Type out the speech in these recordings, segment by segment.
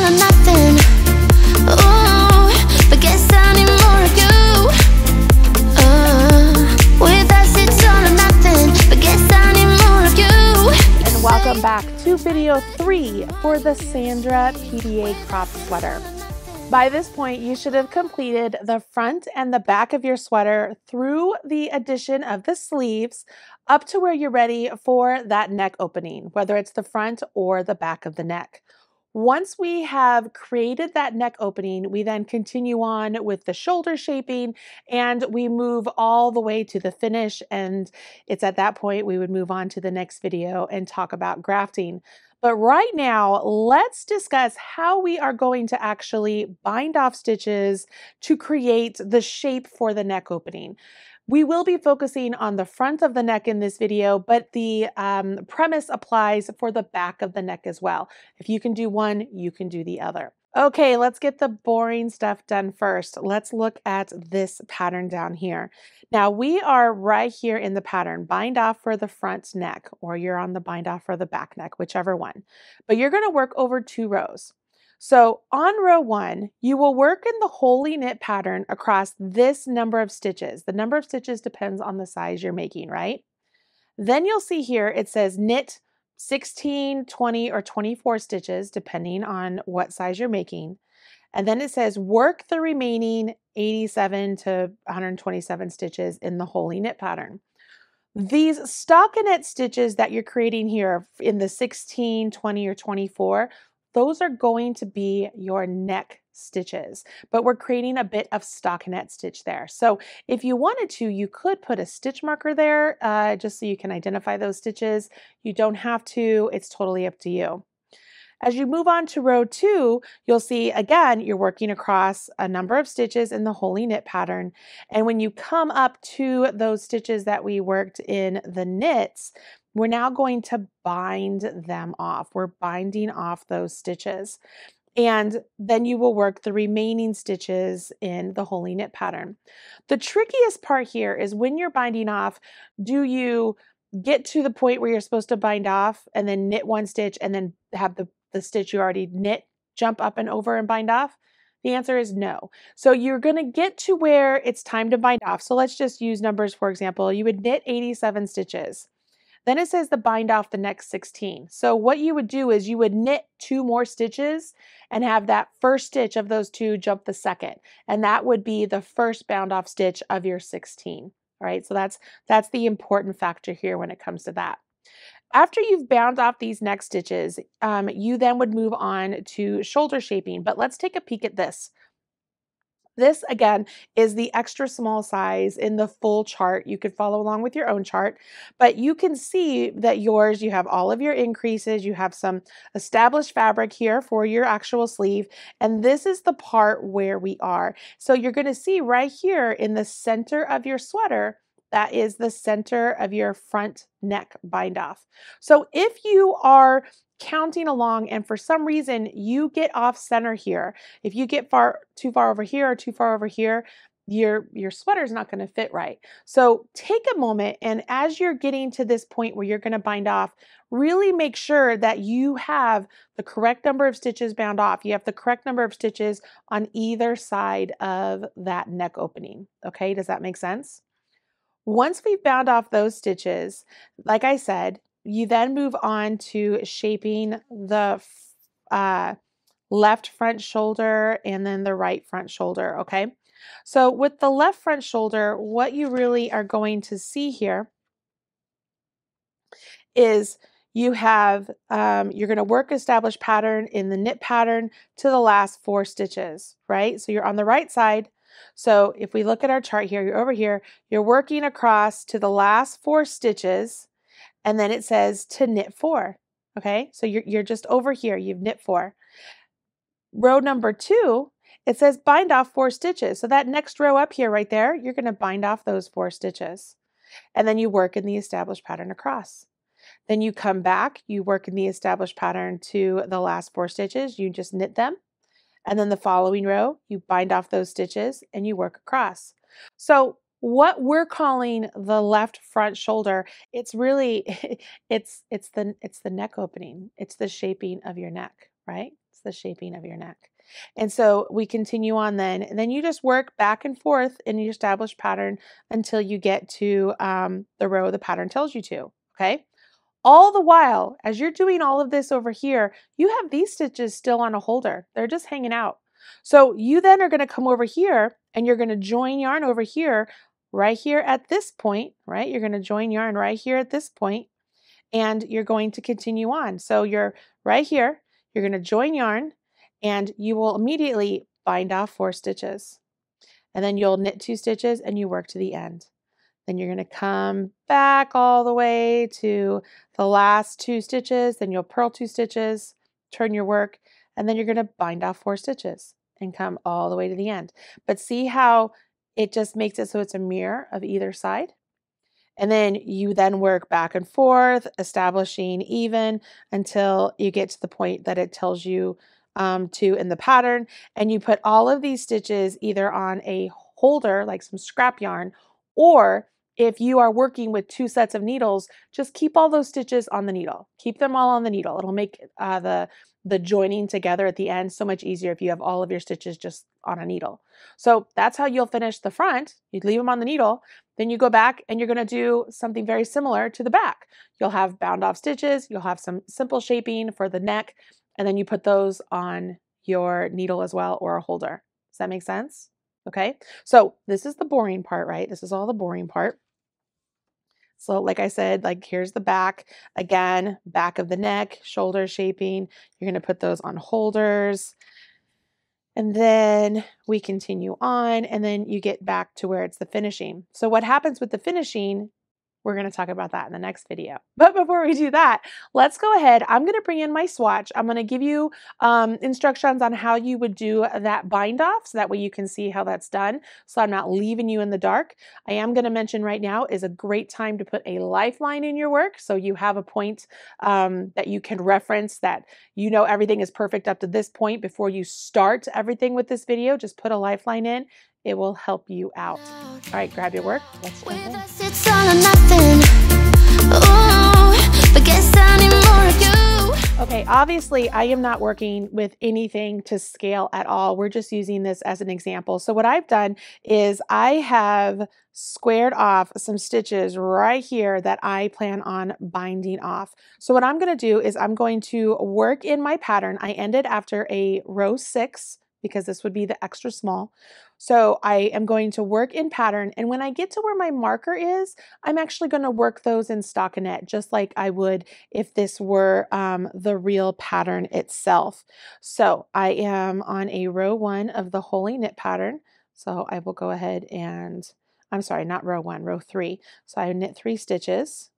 or nothing. Ooh, but guess I need more of you. With us it's all or nothing, but guess I need more of you. And welcome back to video 3 for the Sandra PDA Cropped Sweater. By this point, you should have completed the front and the back of your sweater through the addition of the sleeves up to where you're ready for that neck opening, whether it's the front or the back of the neck. Once we have created that neck opening, we then continue on with the shoulder shaping and we move all the way to the finish. And it's at that point we would move on to the next video and talk about grafting. But right now, let's discuss how we are going to actually bind off stitches to create the shape for the neck opening. We will be focusing on the front of the neck in this video, but the premise applies for the back of the neck as well. If you can do one, you can do the other. Okay, let's get the boring stuff done first. Let's look at this pattern down here. Now we are right here in the pattern, bind off for the front neck, or you're on the bind off for the back neck, whichever one. But you're going to work over 2 rows. So on row 1, you will work in the holy knit pattern across this number of stitches. The number of stitches depends on the size you're making, right? Then you'll see here it says knit 16, 20, or 24 stitches, depending on what size you're making. And then it says work the remaining 87 to 127 stitches in the holy knit pattern. These stockinette stitches that you're creating here in the 16, 20, or 24, those are going to be your neck stitches, but we're creating a bit of stockinette stitch there. So if you wanted to, you could put a stitch marker there just so you can identify those stitches. You don't have to, it's totally up to you. As you move on to row 2, you'll see again, you're working across a number of stitches in the holy knit pattern. And when you come up to those stitches that we worked in the knits, we're now going to bind them off. We're binding off those stitches. And then you will work the remaining stitches in the holy knit pattern. The trickiest part here is when you're binding off, do you get to the point where you're supposed to bind off and then knit 1 stitch and then have the stitch you already knit jump up and over and bind off? The answer is no. So you're going to get to where it's time to bind off. So let's just use numbers, for example. You would knit 87 stitches. Then it says to bind off the next 16. So what you would do is you would knit 2 more stitches and have that first stitch of those 2 jump the second. And that would be the first bound off stitch of your 16. All right, so that's the important factor here when it comes to that. After you've bound off these next stitches, you then would move on to shoulder shaping. But let's take a peek at this. This, again, is the extra small size in the full chart. You could follow along with your own chart, but you can see that yours, you have all of your increases, you have some established fabric here for your actual sleeve, and this is the part where we are. So you're going to see right here in the center of your sweater, that is the center of your front neck bind off. So if you are counting along and for some reason you get off center here, if you get too far over here or too far over here, your sweater is not going to fit right. So take a moment, and as you're getting to this point where you're going to bind off, really make sure that you have the correct number of stitches bound off. You have the correct number of stitches on either side of that neck opening. Okay, does that make sense? Once we've bound off those stitches, like I said, you then move on to shaping the left front shoulder and then the right front shoulder, okay? So with the left front shoulder, what you really are going to see here is you have, you're going to work established pattern in the knit pattern to the last 4 stitches, right? So you're on the right side. So if we look at our chart here, you're over here, you're working across to the last 4 stitches, and then it says to knit 4. Okay, so you're just over here, you've knit 4. Row number 2, it says bind off 4 stitches. So that next row up here right there, you're going to bind off those 4 stitches. And then you work in the established pattern across. Then you come back, you work in the established pattern to the last 4 stitches, you just knit them. And then the following row, you bind off those stitches and you work across. So what we're calling the left front shoulder, it's really, it's the neck opening. It's the shaping of your neck, right? It's the shaping of your neck. And so we continue on then, and then you just work back and forth in your established pattern until you get to the row the pattern tells you to, okay? All the while, as you're doing all of this over here, you have these stitches still on a holder. They're just hanging out. So you then are going to come over here and you're going to join yarn over here, right here at this point, right? You're going to join yarn right here at this point, and you're going to continue on. So you're right here, you're going to join yarn, and you will immediately bind off 4 stitches. And then you'll knit 2 stitches and you work to the end. Then you're going to come back all the way to the last 2 stitches, then you'll purl 2 stitches, turn your work, and then you're going to bind off 4 stitches and come all the way to the end. But see how it just makes it so it's a mirror of either side? And then you then work back and forth, establishing even until you get to the point that it tells you to in the pattern. And you put all of these stitches either on a holder, like some scrap yarn, or if you are working with 2 sets of needles, just keep all those stitches on the needle. Keep them all on the needle. It'll make the joining together at the end so much easier if you have all of your stitches just on a needle. So that's how you'll finish the front. You'd leave them on the needle. Then you go back and you're going to do something very similar to the back. You'll have bound off stitches. You'll have some simple shaping for the neck. And then you put those on your needle as well, or a holder. Does that make sense? Okay. So this is the boring part, right? This is all the boring part. So like I said, like here's the back, again, back of the neck, shoulder shaping. You're going to put those on holders. And then we continue on, and then you get back to where it's the finishing. So what happens with the finishing, we're going to talk about that in the next video. But before we do that, let's go ahead. I'm going to bring in my swatch. I'm going to give you instructions on how you would do that bind off, so that way you can see how that's done. So I'm not leaving you in the dark. I am going to mention right now is a great time to put a lifeline in your work, so you have a point that you can reference, that you know everything is perfect up to this point before you start everything with this video. Just put a lifeline in. It will help you out. All right, grab your work. Let's jump in. It's all or nothing. Ooh, but guess I need more of you. Okay, obviously I am not working with anything to scale at all. We're just using this as an example. So what I've done is I have squared off some stitches right here that I plan on binding off. So what I'm going to do is I'm going to work in my pattern. I ended after a row 6 because this would be the extra small. So I am going to work in pattern, and when I get to where my marker is, I'm actually going to work those in stockinette, just like I would if this were the real pattern itself. So I am on a row 1 of the Holy Knit pattern. So I will go ahead and, I'm sorry, not row 1, row 3. So I knit 3 stitches,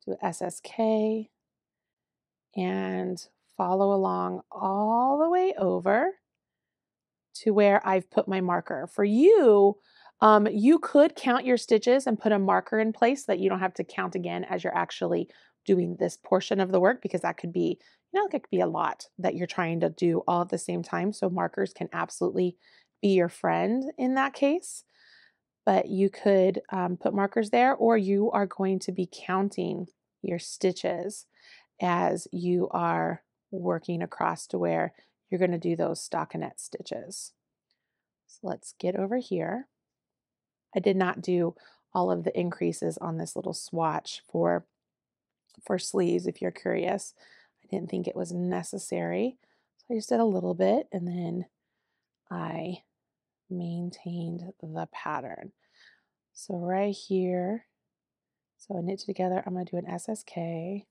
do SSK, and follow along all the way over to where I've put my marker. For you, you could count your stitches and put a marker in place so that you don't have to count again as you're actually doing this portion of the work, because that could be, it could be a lot that you're trying to do all at the same time. So markers can absolutely be your friend in that case. But you could put markers there, or you are going to be counting your stitches as you are working across to where you're going to do those stockinette stitches. So let's get over here. I did not do all of the increases on this little swatch for sleeves, if you're curious. I didn't think it was necessary. So I just did a little bit, and then I maintained the pattern. So right here, so I knit together, I'm going to do an SSK.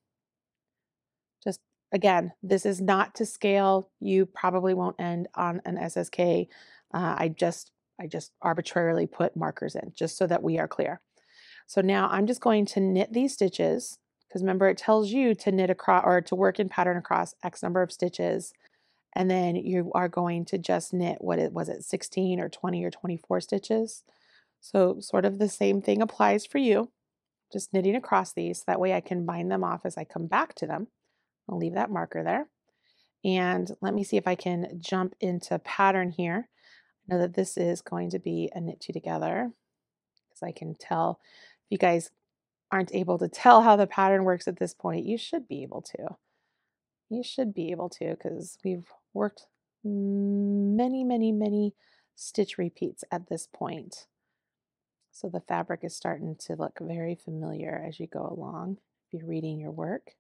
Just again, this is not to scale. You probably won't end on an SSK. I just arbitrarily put markers in just so that we are clear. So now I'm just going to knit these stitches, because remember it tells you to knit across, or to work in pattern across X number of stitches. And then you are going to just knit, was it 16 or 20 or 24 stitches? So sort of the same thing applies for you. Just knitting across these. That way I can bind them off as I come back to them. I'll leave that marker there. And let me see if I can jump into pattern here. I know that this is going to be a knit two together, because I can tell. If you guys aren't able to tell how the pattern works at this point, you should be able to. You should be able to because we've worked many stitch repeats at this point. So the fabric is starting to look very familiar as you go along if you're reading your work.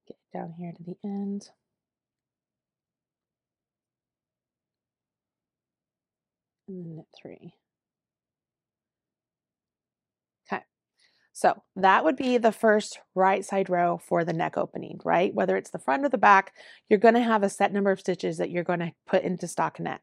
Get down here to the end. And then knit 3. Okay. So that would be the first right side row for the neck opening, right? Whether it's the front or the back, you're going to have a set number of stitches that you're going to put into stockinette.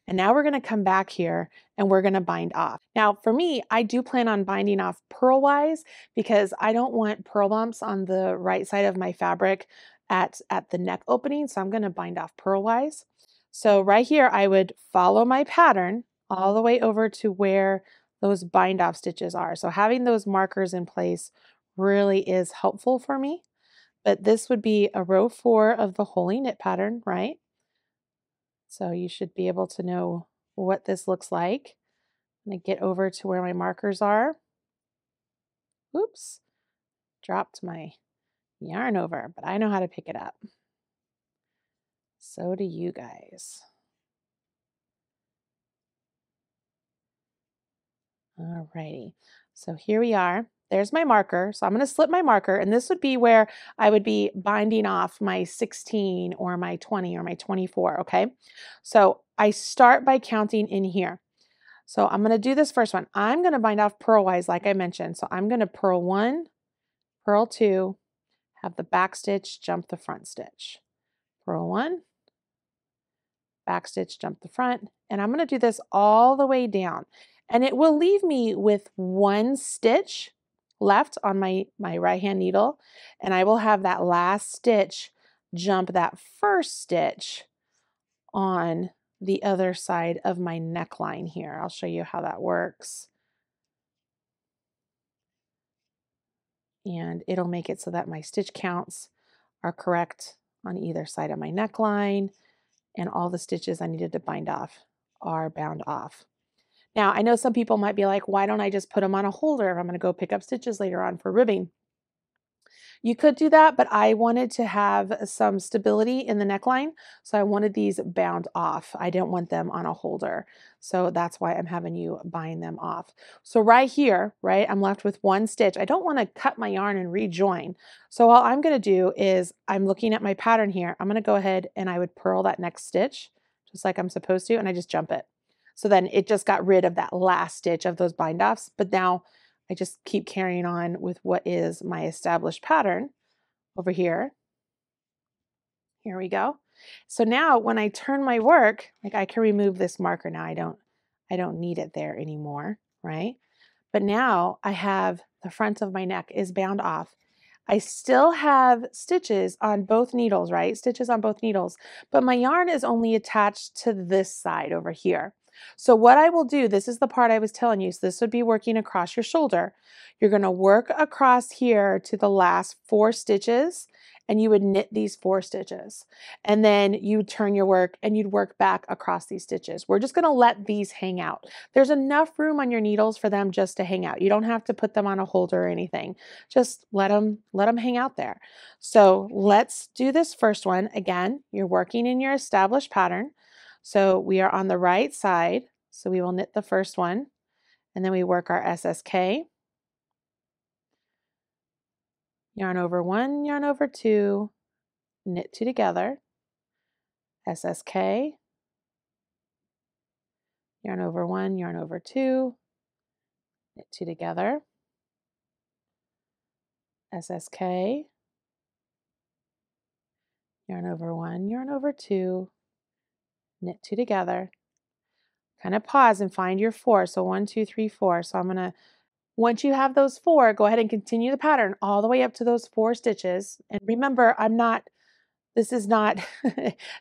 And now we're going to come back here and we're going to bind off. Now for me, I do plan on binding off purlwise because I don't want purl bumps on the right side of my fabric at the neck opening. So I'm going to bind off purlwise. So right here, I would follow my pattern all the way over to where those bind off stitches are. So having those markers in place really is helpful for me. But this would be a row 4 of the holy knit pattern, right? So you should be able to know what this looks like. I'm going to get over to where my markers are. Oops, dropped my yarn over, but I know how to pick it up. So do you guys. Alrighty, so here we are. There's my marker. So I'm going to slip my marker, and this would be where I would be binding off my 16 or my 20 or my 24, okay? So I start by counting in here. So I'm going to do this first one. I'm going to bind off purlwise like I mentioned. So I'm going to purl 1, purl 2, have the back stitch, jump the front stitch. Purl 1, back stitch, jump the front, and I'm going to do this all the way down. And it will leave me with 1 stitch left on my right hand needle, and I will have that last stitch jump that first stitch on the other side of my neckline here. I'll show you how that works. And it'll make it so that my stitch counts are correct on either side of my neckline, and all the stitches I needed to bind off are bound off. Now, I know some people might be like, why don't I just put them on a holder if I'm going to go pick up stitches later on for ribbing? You could do that, but I wanted to have some stability in the neckline, so I wanted these bound off. I didn't want them on a holder, so that's why I'm having you bind them off. So right here, right, I'm left with 1 stitch. I don't want to cut my yarn and rejoin. So all I'm going to do is I'm looking at my pattern here. I'm going to go ahead and I would purl that next stitch, just like I'm supposed to, and I just jump it. So then it just got rid of that last stitch of those bind offs, but now I just keep carrying on with what is my established pattern over here. Here we go. So now when I turn my work, like I can remove this marker now. I don't need it there anymore, right? But now I have the front of my neck is bound off. I still have stitches on both needles, right? Stitches on both needles, but my yarn is only attached to this side over here. So what I will do, this is the part I was telling you, so this would be working across your shoulder. You're going to work across here to the last 4 stitches, and you would knit these 4 stitches. And then you turn your work and you'd work back across these stitches. We're just going to let these hang out. There's enough room on your needles for them just to hang out. You don't have to put them on a holder or anything. Just let them hang out there. So let's do this first one. Again, you're working in your established pattern. So we are on the right side. So we will knit the first one, and then we work our SSK. Yarn over 1, yarn over 2, knit 2 together, SSK, yarn over 1, yarn over 2, knit 2 together, SSK, yarn over 1, yarn over 2, knit 2 together. Kind of pause and find your 4. So 1, 2, 3, 4. So I'm going to, once you have those 4, go ahead and continue the pattern all the way up to those 4 stitches. And remember, this is not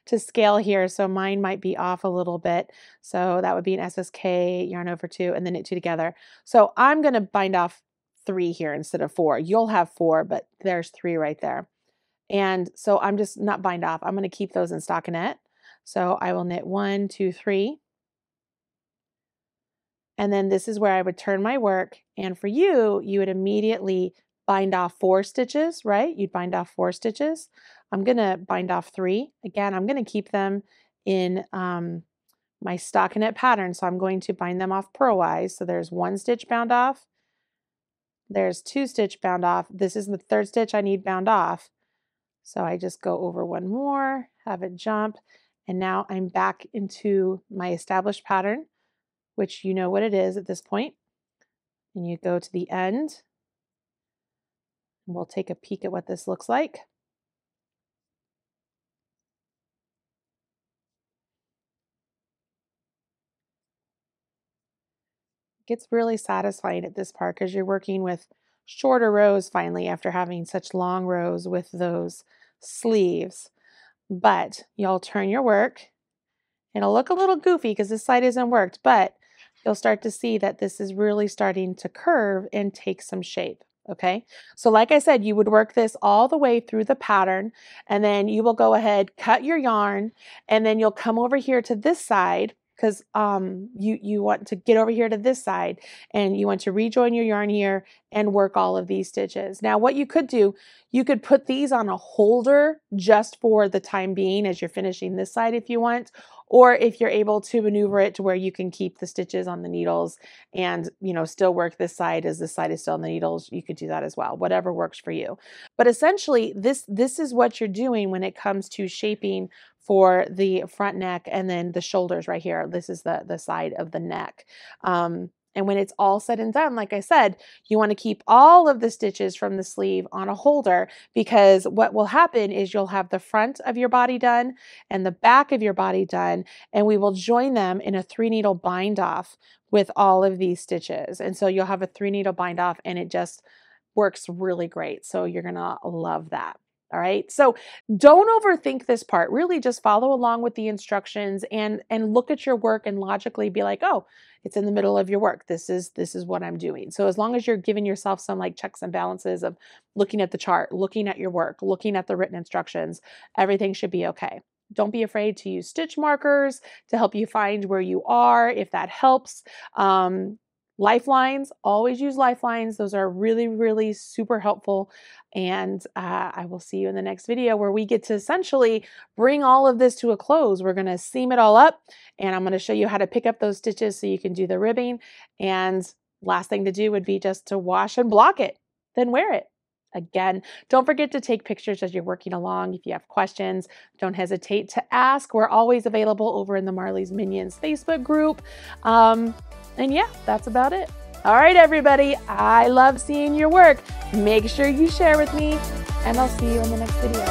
to scale here, so mine might be off a little bit. So that would be an SSK, yarn over 2, and then knit 2 together. So I'm going to bind off 3 here instead of 4. You'll have 4, but there's 3 right there. And so I'm just not bind off. I'm going to keep those in stockinette. So I will knit 1, 2, 3. And then this is where I would turn my work. And for you, you would immediately bind off 4 stitches, right? You'd bind off 4 stitches. I'm going to bind off 3. Again, I'm going to keep them in my stockinette pattern. So I'm going to bind them off purlwise. So there's 1 stitch bound off. There's 2 stitch bound off. This is the 3rd stitch I need bound off. So I just go over 1 more, have it jump, and now I'm back into my established pattern, which you know what it is at this point. And you go to the end, and we'll take a peek at what this looks like. It gets really satisfying at this part because you're working with shorter rows finally after having such long rows with those sleeves. But y'all turn your work. It'll look a little goofy because this side isn't worked, but you'll start to see that this is really starting to curve and take some shape. Okay, so like I said, you would work this all the way through the pattern, and then you will go ahead, cut your yarn, and then you'll come over here to this side because you want to get over here to this side, and you want to rejoin your yarn here and work all of these stitches. Now, what you could do, you could put these on a holder just for the time being as you're finishing this side if you want, or if you're able to maneuver it to where you can keep the stitches on the needles and, you know, still work this side as this side is still on the needles, you could do that as well, whatever works for you. But essentially, this is what you're doing when it comes to shaping for the front neck and then the shoulders right here. This is the side of the neck. And when it's all said and done, like I said, you want to keep all of the stitches from the sleeve on a holder, because what will happen is you'll have the front of your body done and the back of your body done, and we will join them in a 3-needle bind off with all of these stitches. And so you'll have a 3-needle bind off, and it just works really great. So you're going to love that. All right. So don't overthink this part. Really just follow along with the instructions and look at your work and logically be like, oh, it's in the middle of your work. This is what I'm doing. So as long as you're giving yourself some like checks and balances of looking at the chart, looking at your work, looking at the written instructions, everything should be okay. Don't be afraid to use stitch markers to help you find where you are, if that helps. Lifelines, always use lifelines. Those are really, really super helpful. And I will see you in the next video where we get to essentially bring all of this to a close. We're going to seam it all up, and I'm going to show you how to pick up those stitches so you can do the ribbing. And last thing to do would be just to wash and block it, then wear it. Again, don't forget to take pictures as you're working along. If you have questions, don't hesitate to ask. We're always available over in the Marley's Minions Facebook group. And yeah, that's about it. All right, everybody, I love seeing your work. Make sure you share with me, and I'll see you in the next video.